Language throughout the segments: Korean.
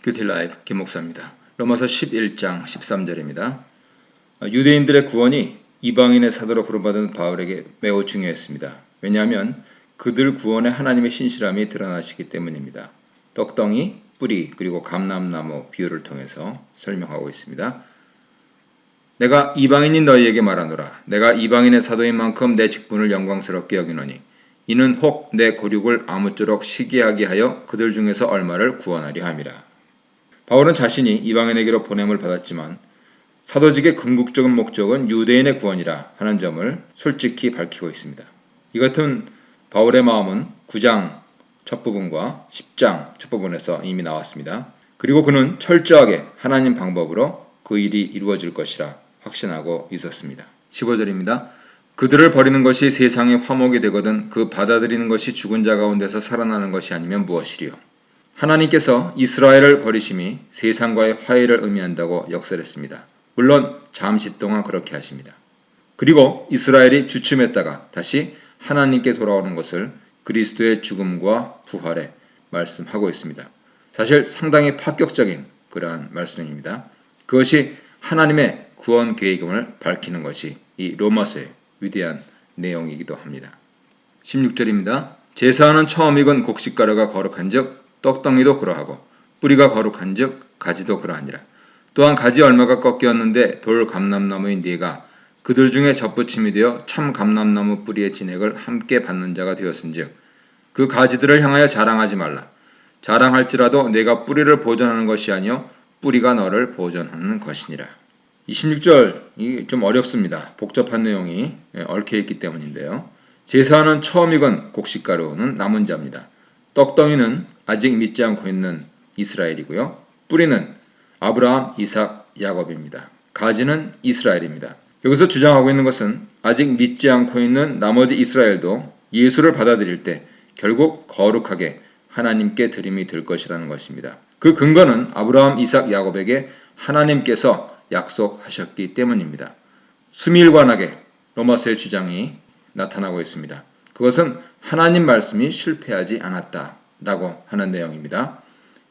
큐티라이브 김목사입니다. 로마서 11장 13절입니다. 유대인들의 구원이 이방인의 사도로 부름받은 바울에게 매우 중요했습니다. 왜냐하면 그들 구원에 하나님의 신실함이 드러나시기 때문입니다. 떡덩이, 뿌리, 그리고 감람나무 비유를 통해서 설명하고 있습니다. 내가 이방인인 너희에게 말하노라. 내가 이방인의 사도인 만큼 내 직분을 영광스럽게 여기노니 이는 혹 내 고륙을 아무쪼록 시기하게 하여 그들 중에서 얼마를 구원하려 함이라. 바울은 자신이 이방인에게로 보냄을 받았지만 사도직의 궁극적인 목적은 유대인의 구원이라 하는 점을 솔직히 밝히고 있습니다. 이 같은 바울의 마음은 9장 첫 부분과 10장 첫 부분에서 이미 나왔습니다. 그리고 그는 철저하게 하나님 방법으로 그 일이 이루어질 것이라 확신하고 있었습니다. 15절입니다. 그들을 버리는 것이 세상의 화목이 되거든 그 받아들이는 것이 죽은 자 가운데서 살아나는 것이 아니면 무엇이리요. 하나님께서 이스라엘을 버리심이 세상과의 화해를 의미한다고 역설했습니다. 물론 잠시 동안 그렇게 하십니다. 그리고 이스라엘이 주춤했다가 다시 하나님께 돌아오는 것을 그리스도의 죽음과 부활에 말씀하고 있습니다. 사실 상당히 파격적인 그러한 말씀입니다. 그것이 하나님의 구원 계획임을 밝히는 것이 이 로마서의 위대한 내용이기도 합니다. 16절입니다. 제사하는 처음 익은 곡식가루가 거룩한 즉 떡덩이도 그러하고 뿌리가 거룩한 즉 가지도 그러하니라. 또한 가지 얼마가 꺾였는데 돌 감람나무인 네가 그들 중에 접붙임이 되어 참 감람나무 뿌리의 진액을 함께 받는 자가 되었은즉 그 가지들을 향하여 자랑하지 말라. 자랑할지라도 내가 뿌리를 보존하는 것이 아니요 뿌리가 너를 보존하는 것이니라. 26절이 좀 어렵습니다. 복잡한 내용이 얽혀있기 때문인데요. 제사하는 처음 익은 곡식가루는 남은 자입니다. 떡덩이는 아직 믿지 않고 있는 이스라엘이고요. 뿌리는 아브라함, 이삭, 야곱입니다. 가지는 이스라엘입니다. 여기서 주장하고 있는 것은 아직 믿지 않고 있는 나머지 이스라엘도 예수를 받아들일 때 결국 거룩하게 하나님께 드림이 될 것이라는 것입니다. 그 근거는 아브라함, 이삭, 야곱에게 하나님께서 약속하셨기 때문입니다. 수미일관하게 로마서의 주장이 나타나고 있습니다. 그것은 하나님 말씀이 실패하지 않았다라고 하는 내용입니다.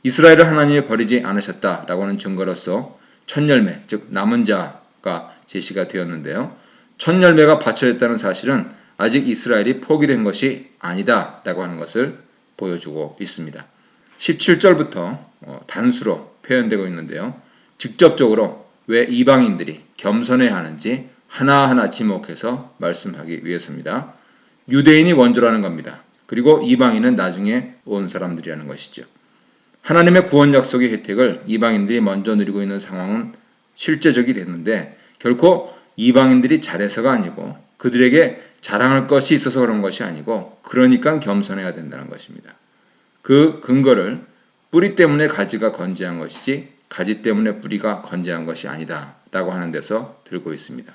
이스라엘을 하나님이 버리지 않으셨다라고 하는 증거로서 첫 열매, 즉 남은 자가 제시가 되었는데요. 첫 열매가 받쳐졌다는 사실은 아직 이스라엘이 포기된 것이 아니다라고 하는 것을 보여주고 있습니다. 17절부터 단수로 표현되고 있는데요. 직접적으로 왜 이방인들이 겸손해야 하는지 하나하나 지목해서 말씀하기 위해서입니다. 유대인이 원조라는 겁니다. 그리고 이방인은 나중에 온 사람들이라는 것이죠. 하나님의 구원 약속의 혜택을 이방인들이 먼저 누리고 있는 상황은 실제적이 됐는데 결코 이방인들이 잘해서가 아니고 그들에게 자랑할 것이 있어서 그런 것이 아니고 그러니까 겸손해야 된다는 것입니다. 그 근거를 뿌리 때문에 가지가 건재한 것이지 가지 때문에 뿌리가 건재한 것이 아니다 라고 하는 데서 들고 있습니다.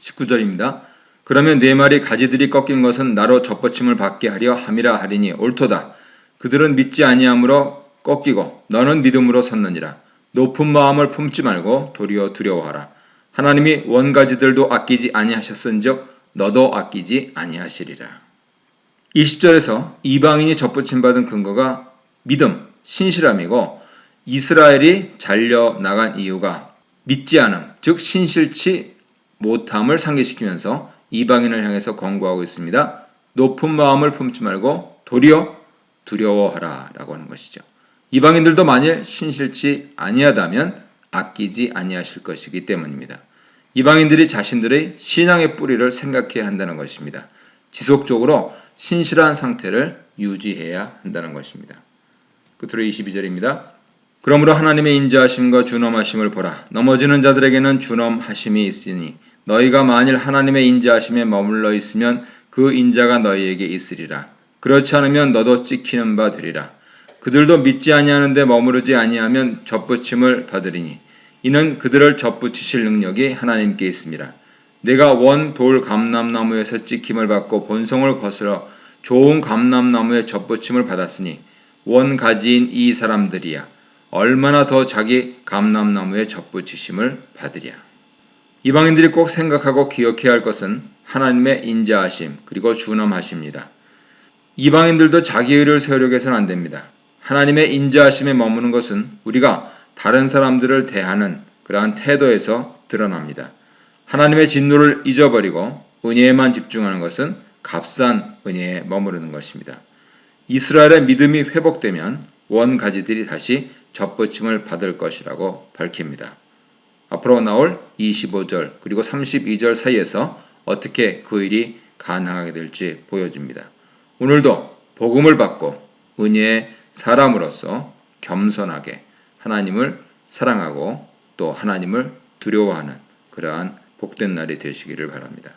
19절입니다. 그러면 네 마리 가지들이 꺾인 것은 나로 접붙임을 받게 하려 함이라 하리니 옳도다. 그들은 믿지 아니함으로 꺾이고 너는 믿음으로 섰느니라. 높은 마음을 품지 말고 도리어 두려워하라. 하나님이 원가지들도 아끼지 아니하셨은즉 너도 아끼지 아니하시리라. 20절에서 이방인이 접붙임 받은 근거가 믿음, 신실함이고 이스라엘이 잘려나간 이유가 믿지 않음, 즉 신실치 못함을 상기시키면서 이방인을 향해서 권고하고 있습니다. 높은 마음을 품지 말고 도리어 두려워하라 라고 하는 것이죠. 이방인들도 만일 신실치 아니하다면 아끼지 아니하실 것이기 때문입니다. 이방인들이 자신들의 신앙의 뿌리를 생각해야 한다는 것입니다. 지속적으로 신실한 상태를 유지해야 한다는 것입니다. 끝으로 22절입니다. 그러므로 하나님의 인자하심과 준엄하심을 보라. 넘어지는 자들에게는 준엄하심이 있으니 너희가 만일 하나님의 인자하심에 머물러 있으면 그 인자가 너희에게 있으리라. 그렇지 않으면 너도 찍히는 바 되리라. 그들도 믿지 아니하는데 머무르지 아니하면 접붙임을 받으리니 이는 그들을 접붙이실 능력이 하나님께 있습니다. 내가 원 돌 감람나무에서 찍힘을 받고 본성을 거스러 좋은 감람나무에 접붙임을 받았으니 원 가지인 이 사람들이야 얼마나 더 자기 감람나무에 접붙이심을 받으랴. 이방인들이 꼭 생각하고 기억해야 할 것은 하나님의 인자하심 그리고 준엄하심입니다. 이방인들도 자기 의를 세우려고 해서는 안 됩니다. 하나님의 인자하심에 머무는 것은 우리가 다른 사람들을 대하는 그러한 태도에서 드러납니다. 하나님의 진노를 잊어버리고 은혜에만 집중하는 것은 값싼 은혜에 머무르는 것입니다. 이스라엘의 믿음이 회복되면 원 가지들이 다시 접붙임을 받을 것이라고 밝힙니다. 앞으로 나올 25절 그리고 32절 사이에서 어떻게 그 일이 가능하게 될지 보여집니다. 오늘도 복음을 받고 은혜의 사람으로서 겸손하게 하나님을 사랑하고 또 하나님을 두려워하는 그러한 복된 날이 되시기를 바랍니다.